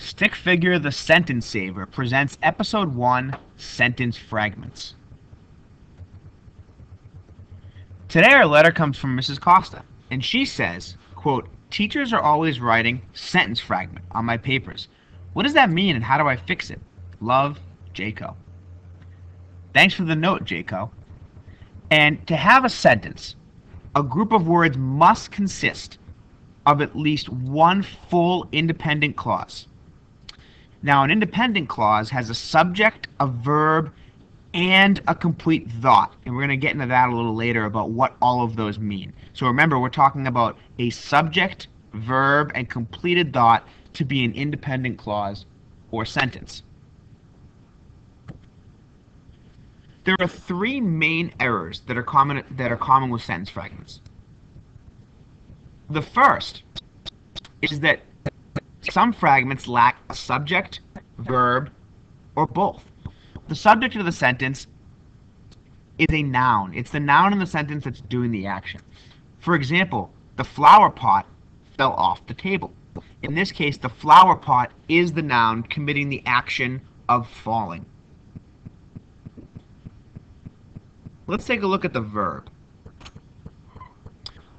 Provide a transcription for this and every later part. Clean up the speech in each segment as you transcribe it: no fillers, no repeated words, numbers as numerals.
Stick Figure the Sentence Saver presents Episode 1, Sentence Fragments. Today our letter comes from Mrs. Costa, and she says, quote, "Teachers are always writing sentence fragment on my papers. What does that mean and how do I fix it? Love, Jaco." Thanks for the note, Jaco. And to have a sentence, a group of words must consist of at least one full independent clause. Now, an independent clause has a subject, a verb, and a complete thought. And we're going to get into that a little later about what all of those mean. So remember, we're talking about a subject, verb, and completed thought to be an independent clause or sentence. There are three main errors that are common with sentence fragments. The first is that some fragments lack a subject, verb, or both. The subject of the sentence is a noun. It's the noun in the sentence that's doing the action. For example, the flower pot fell off the table. In this case, the flower pot is the noun committing the action of falling. Let's take a look at the verb.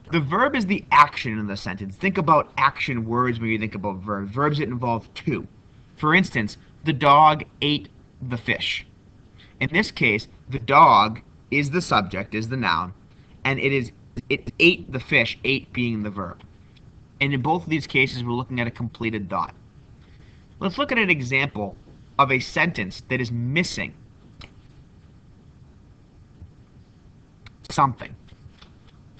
The verb is the action in the sentence. Think about action words when you think about verbs. Verbs that involve to. For instance, the dog ate the fish. In this case, the dog is the subject, is the noun, and it ate the fish, ate being the verb. And in both of these cases, we're looking at a completed thought. Let's look at an example of a sentence that is missing something.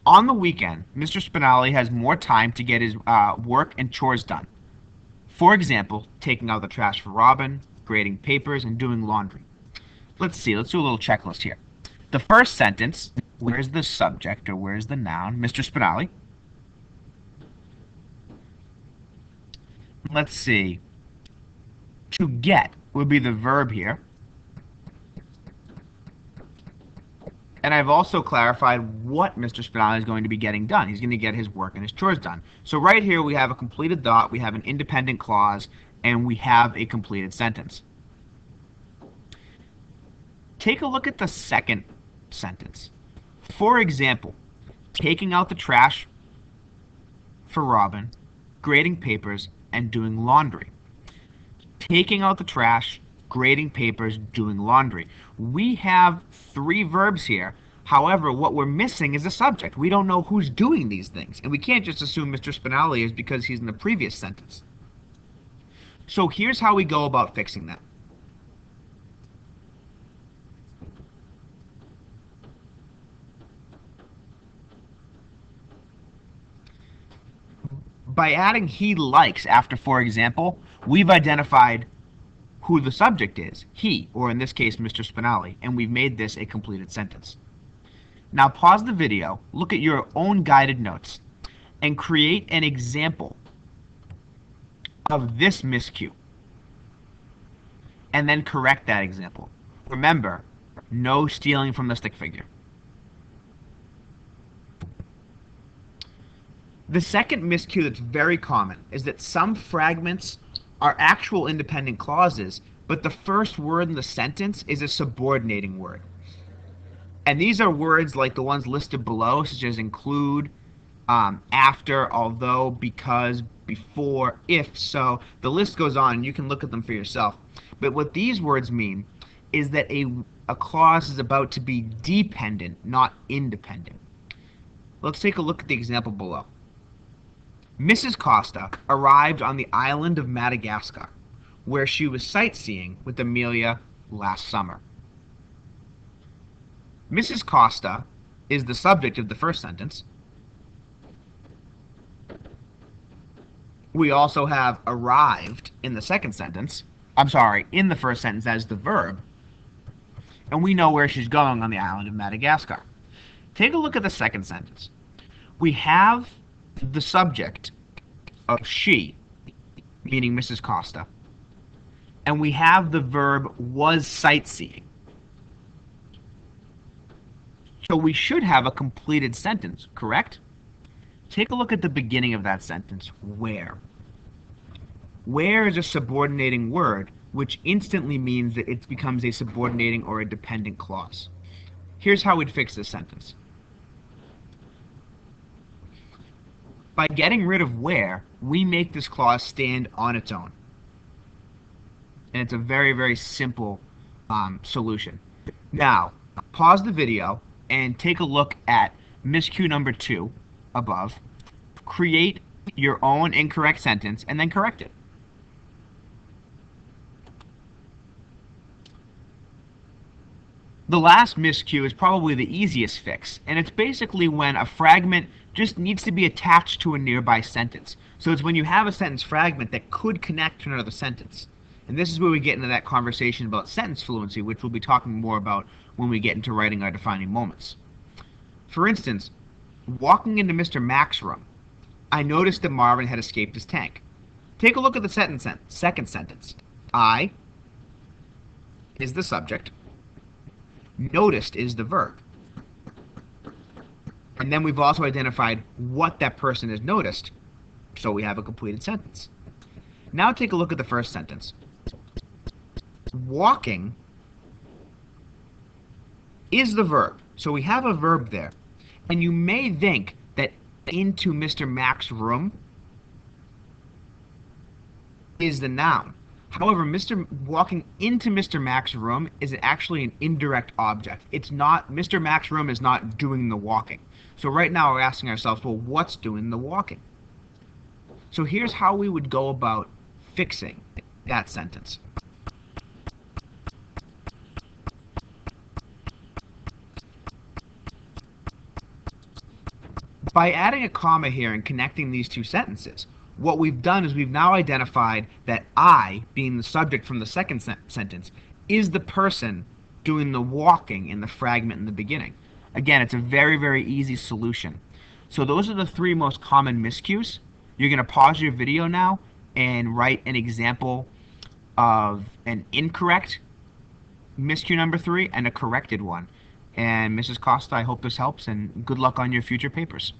On the weekend, Mr. Spinelli has more time to get his work and chores done. For example, taking out the trash for Robin, grading papers, and doing laundry. Let's do a little checklist here. The first sentence, where's the subject or where's the noun? Mr. Spinelli. Let's see. To get would be the verb here. And I've also clarified what Mr. Spinelli is going to be getting done. He's going to get his work and his chores done. So right here we have a completed thought, we have an independent clause, and we have a completed sentence. Take a look at the second sentence. For example, taking out the trash for Robin, grading papers, and doing laundry. Taking out the trash, grading papers, doing laundry. We have three verbs here. However, what we're missing is a subject. We don't know who's doing these things. And we can't just assume Mr. Spinelli is because he's in the previous sentence. So here's how we go about fixing that. By adding he likes after for example, we've identified who the subject is, he, or in this case, Mr. Spinelli, and we've made this a completed sentence. Now pause the video, look at your own guided notes, and create an example of this miscue, and then correct that example. Remember, no stealing from the stick figure. The second miscue that's very common is that some fragments are actual independent clauses, but the first word in the sentence is a subordinating word. And these are words like the ones listed below, such as include, after, although, because, before, if, so. The list goes on, and you can look at them for yourself. But what these words mean is that a clause is about to be dependent, not independent. Let's take a look at the example below. Mrs. Costa arrived on the island of Madagascar, where she was sightseeing with Amelia last summer. Mrs. Costa is the subject of the first sentence. We also have arrived in the second sentence. In the first sentence as the verb. And we know where she's going on the island of Madagascar. Take a look at the second sentence. We have the subject of she, meaning Mrs. Costa, and we have the verb was sightseeing. So we should have a completed sentence, correct? Take a look at the beginning of that sentence, where. Where is a subordinating word, which instantly means that it becomes a subordinating or a dependent clause. Here's how we'd fix this sentence. By getting rid of where, we make this clause stand on its own. And it's a very, very simple solution. Now, pause the video and take a look at miscue number 2 above. Create your own incorrect sentence and then correct it. The last miscue is probably the easiest fix, and it's basically when a fragment just needs to be attached to a nearby sentence. So it's when you have a sentence fragment that could connect to another sentence. And this is where we get into that conversation about sentence fluency, which we'll be talking more about when we get into writing our defining moments. For instance, walking into Mr. Mack's room, I noticed that Marvin had escaped his tank. Take a look at the second sentence. I is the subject. Noticed is the verb. And then we've also identified what that person has noticed, so we have a completed sentence. Now take a look at the first sentence. Walking is the verb, so we have a verb there. And you may think that into Mr. Mack's room is the noun. However, walking into Mr. Mack's room is actually an indirect object. It's not, Mr. Mack's room is not doing the walking. So right now we're asking ourselves, well, what's doing the walking? So here's how we would go about fixing that sentence. By adding a comma here and connecting these two sentences, what we've done is we've now identified that I, being the subject from the second sentence, is the person doing the walking in the fragment in the beginning. Again, it's a very, very easy solution. So those are the 3 most common miscues. You're going to pause your video now and write an example of an incorrect miscue number 3 and a corrected one. And Mrs. Costa, I hope this helps, and good luck on your future papers.